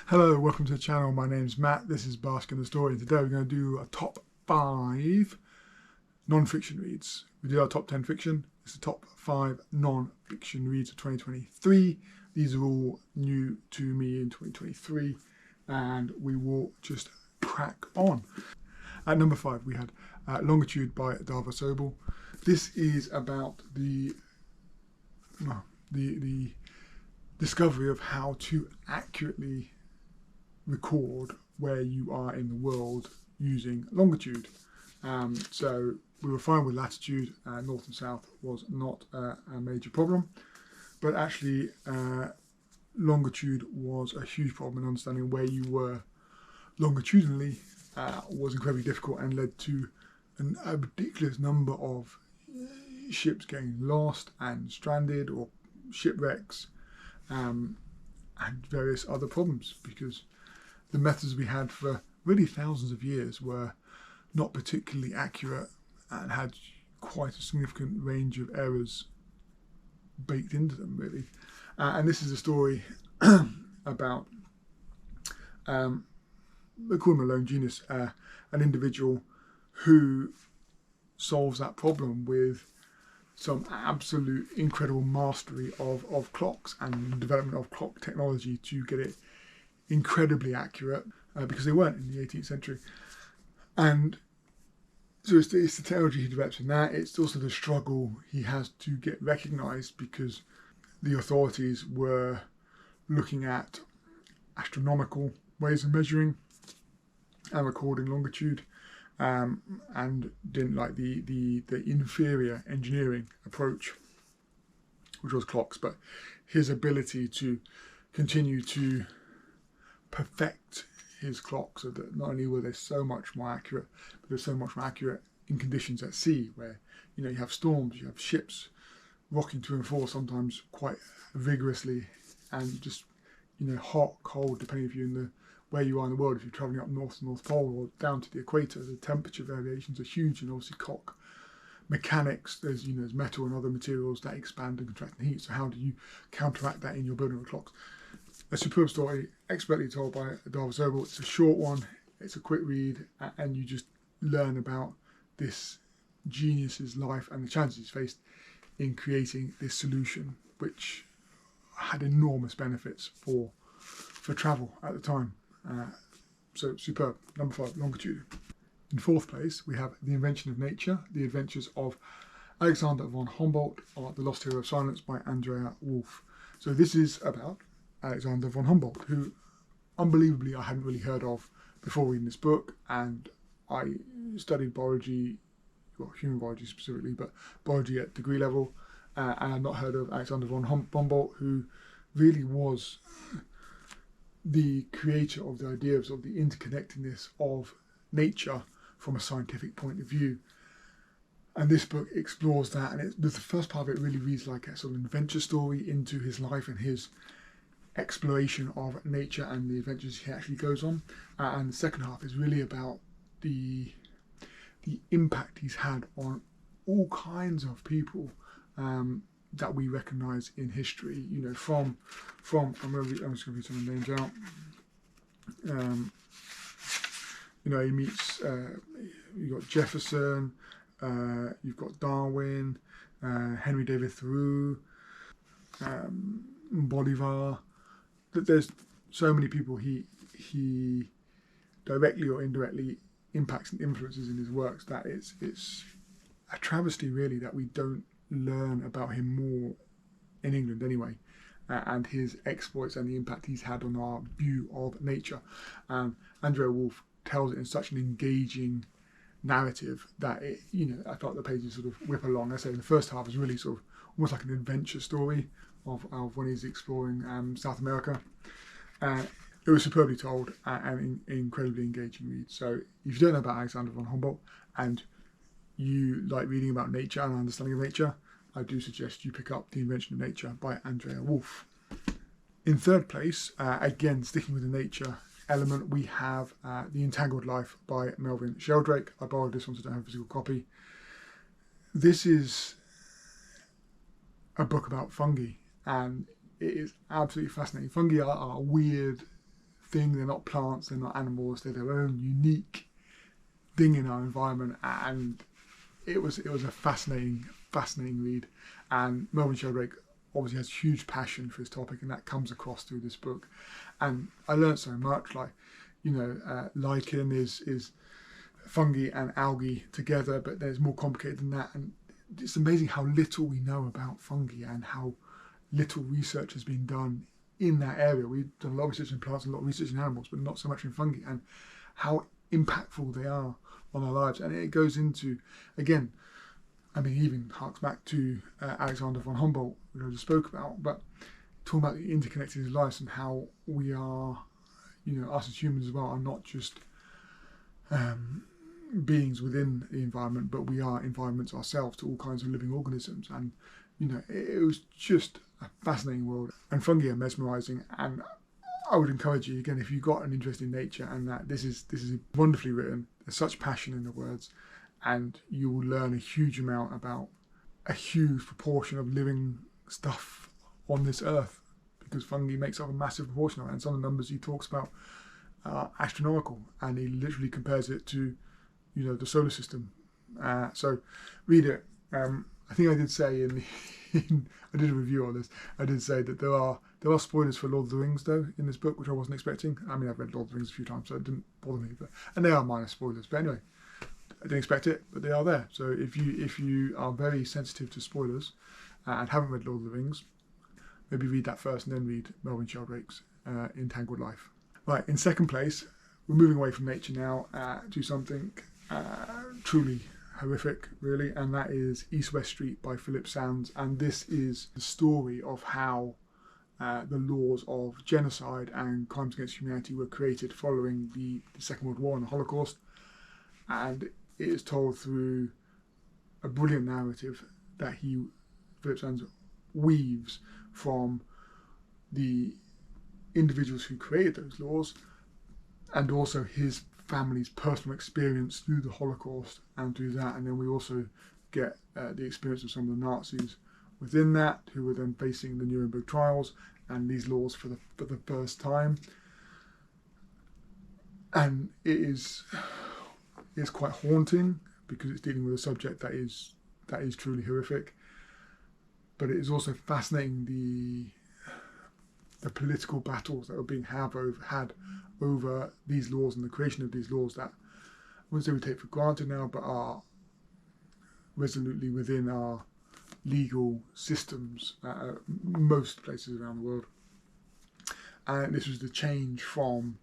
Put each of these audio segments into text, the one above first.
Hello, welcome to the channel. My name's Matt. This is Bask in the Story. And today we're going to do a top 5 non-fiction reads. We did our top 10 fiction. It's the top 5 non-fiction reads of 2023. These are all new to me in 2023, and we will just crack on. At number 5, we had Longitude by Dava Sobel. This is about the discovery of how to accurately record where you are in the world using longitude. So we were fine with latitude. North and south was not a major problem, but actually longitude was a huge problem, and understanding where you were longitudinally was incredibly difficult and led to a ridiculous number of ships getting lost and stranded, or shipwrecks, and various other problems, because the methods we had for really thousands of years were not particularly accurate and had quite a significant range of errors baked into them, really. And this is a story about, we call him a lone genius, an individual who solves that problem with some absolute incredible mastery of clocks and the development of clock technology to get it incredibly accurate, because they weren't in the 18th century. And so it's the technology he develops in that. It's also the struggle he has to get recognised, because the authorities were looking at astronomical ways of measuring and recording longitude, and didn't like the inferior engineering approach, which was clocks. But his ability to continue to perfect his clock, so that not only were they so much more accurate, but they're so much more accurate in conditions at sea, where you have storms, you have ships rocking to and fro, sometimes quite vigorously, and just hot, cold, depending if you're in where you are in the world. If you're travelling up north to North Pole or down to the equator, the temperature variations are huge, and obviously clock mechanics, there's metal and other materials that expand and contract in heat. So how do you counteract that in your building of clocks? A superb story, expertly told by Dava Sobel. It's a short one, it's a quick read, and you just learn about this genius's life and the challenges he's faced in creating this solution, which had enormous benefits for travel at the time. So superb. Number 5, Longitude. In 4th place, we have The Invention of Nature, The Adventures of Alexander von Humboldt, or The Lost Hero of Science by Andrea Wolf. So this is about Alexander von Humboldt, who unbelievably I hadn't really heard of before reading this book. And I studied biology, well, human biology specifically, but biology at degree level, and I'd not heard of Alexander von Humboldt, who really was the creator of the idea of the interconnectedness of nature from a scientific point of view. And this book explores that, and the first part of it really reads like a sort of adventure story into his life and his exploration of nature and the adventures he actually goes on. And the second half is really about the impact he's had on all kinds of people that we recognise in history. From I'm just going to read some of the names out. He meets, you've got Jefferson, you've got Darwin, Henry David Thoreau, Bolivar. There's so many people he directly or indirectly impacts and influences in his works that it's a travesty, really, that we don't learn about him more in England anyway, and his exploits and the impact he's had on our view of nature. Andrea Wolf tells it in such an engaging narrative that I felt the pages sort of whip along. I say the first half is really sort of almost like an adventure story of when he's exploring South America. It was superbly told and incredibly engaging read. So if you don't know about Alexander von Humboldt and you like reading about nature and understanding of nature, I do suggest you pick up The Invention of Nature by Andrea Wolf. In 3rd place, again sticking with the nature element, we have The Entangled Life by Melvin Sheldrake. I borrowed this one, so I don't have a physical copy. This is a book about fungi, and it is absolutely fascinating. Fungi are weird thing. They're not plants, they're not animals, they're their own unique thing in our environment. And it was a fascinating read. And Melvin Sheldrake obviously has huge passion for his topic, and that comes across through this book. And I learned so much, like, lichen is fungi and algae together, but there's more complicated than that. And it's amazing how little we know about fungi and how little research has been done in that area. We've done a lot of research in plants and a lot of research in animals, but not so much in fungi, and how impactful they are on our lives. And it goes into, again, I mean, even harks back to Alexander von Humboldt, which I just spoke about, but talking about the interconnected lives and how we are, us as humans as well, are not just beings within the environment, but we are environments ourselves to all kinds of living organisms. And it was just a fascinating world, and fungi are mesmerizing. And I would encourage you, again, if you've got an interest in nature, and that this is wonderfully written, there's such passion in the words, and you will learn a huge amount about a huge proportion of living stuff on this earth, because fungi makes up a massive proportion of it, and some of the numbers he talks about are astronomical, and he literally compares it to the solar system. So read it. I think I did say I did a review on this. I did say that there are spoilers for Lord of the Rings though in this book, which I wasn't expecting. I mean, I've read Lord of the Rings a few times, so it didn't bother me. And they are minor spoilers. But anyway, I didn't expect it, but they are there. So if you are very sensitive to spoilers and haven't read Lord of the Rings, maybe read that first and then read Melvin Sheldrake's Entangled Life. Right, in second place, we're moving away from nature now to something truly horrific, really, and that is East West Street by Philip Sands. And this is the story of how the laws of genocide and crimes against humanity were created following the Second World War and the Holocaust. And it is told through a brilliant narrative that Philip Sands, weaves from the individuals who created those laws, and also his family's personal experience through the Holocaust and through that. And then we also get the experience of some of the Nazis within that, who were then facing the Nuremberg trials and these laws for the first time. And it's quite haunting, because it's dealing with a subject that is truly horrific. But it is also fascinating the political battles that were being had over these laws and the creation of these laws that I wouldn't say we take for granted now, but are resolutely within our legal systems at most places around the world. And this was the change from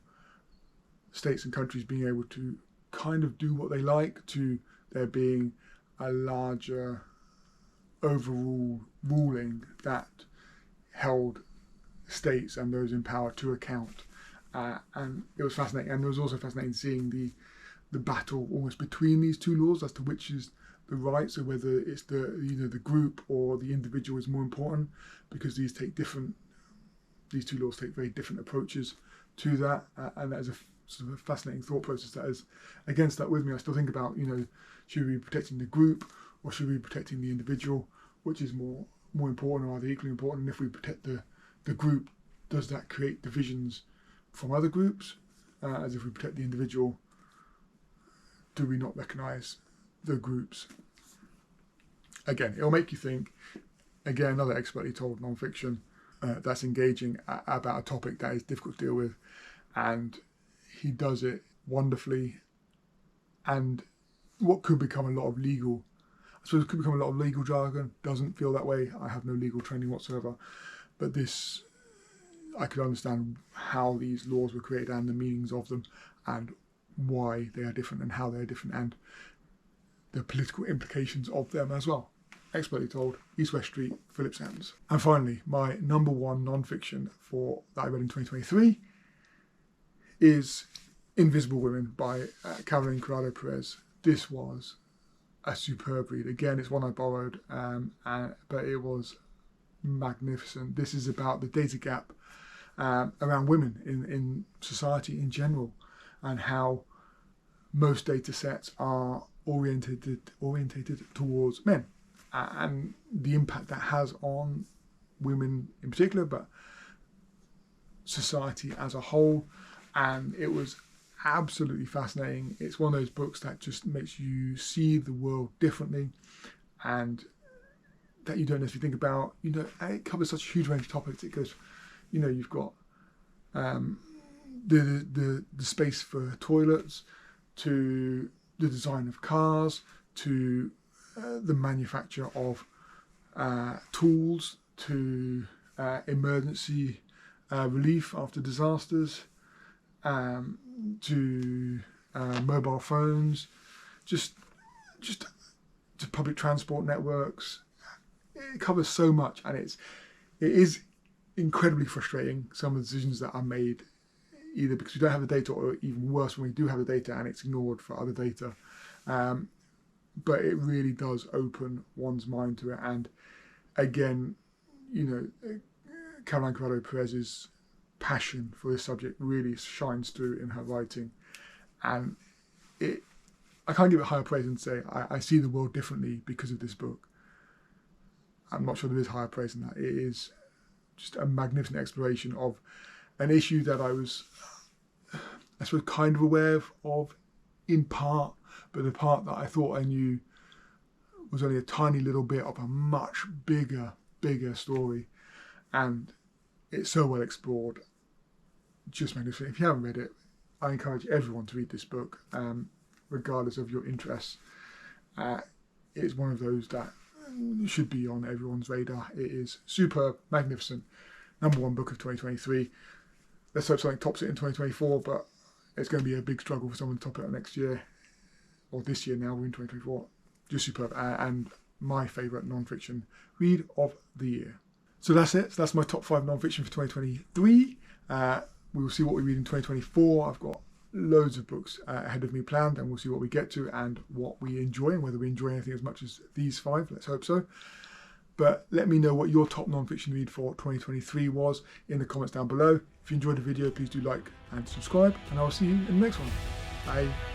states and countries being able to kind of do what they like to there being a larger overall ruling that held states and those in power to account. And it was fascinating. And it was also fascinating seeing the battle almost between these two laws as to which is the right. So whether it's the group or the individual is more important, because these two laws take very different approaches to that. And that is a sort of a fascinating thought process that is again stuck with me. I still think about, should we be protecting the group or should we be protecting the individual? Which is more important, or are they equally important? And if we protect the group, does that create divisions from other groups? As if we protect the individual, do we not recognise the groups? Again, it'll make you think. Again, another expertly told non-fiction that's engaging about a topic that is difficult to deal with, and he does it wonderfully. And what could become a lot of legal, I suppose it could become a lot of legal jargon, doesn't feel that way. I have no legal training whatsoever, but this, I could understand how these laws were created and the meanings of them and why they are different and how they're different and the political implications of them as well. Expertly told, East West Street, Philip Sands. And finally, my number one non-fiction that I read in 2023 is Invisible Women by Caroline Criado Perez. This was a superb read. Again, it's one I borrowed, but it was magnificent. This is about the data gap around women in society in general, and how most data sets are orientated towards men, and the impact that has on women in particular, but society as a whole. and it was absolutely fascinating. It's one of those books that just makes you see the world differently, and that you don't necessarily think about. You know, it covers such a huge range of topics. It goes, you know, you've got the space for toilets, to the design of cars, to the manufacture of tools, to emergency relief after disasters, to mobile phones, just to public transport networks. It covers so much, and it is incredibly frustrating, some of the decisions that are made, either because we don't have the data, or even worse, when we do have the data and it's ignored for other data. But it really does open one's mind to it. And again, you know, Caroline Corrado Perez's passion for this subject really shines through in her writing, and I can't give it higher praise and say I see the world differently because of this book. I'm not sure there is higher praise than that. It is just a magnificent exploration of an issue that I was, I suppose, kind of aware of in part, but the part that I thought I knew was only a tiny little bit of a much bigger story. And it's so well explored, just magnificent. If you haven't read it, I encourage everyone to read this book, regardless of your interests. It's one of those that should be on everyone's radar. It is superb, magnificent, #1 book of 2023. Let's hope something tops it in 2024, but it's going to be a big struggle for someone to top it up next year, or this year now, we're in 2024. Just superb, and my favourite non-fiction read of the year. So that's it. So that's my top 5 non-fiction for 2023. We will see what we read in 2024. I've got loads of books ahead of me planned, and we'll see what we get to and what we enjoy, and whether we enjoy anything as much as these 5. Let's hope so. But let me know what your top non-fiction read for 2023 was in the comments down below. If you enjoyed the video, please do like and subscribe, and I will see you in the next one. Bye.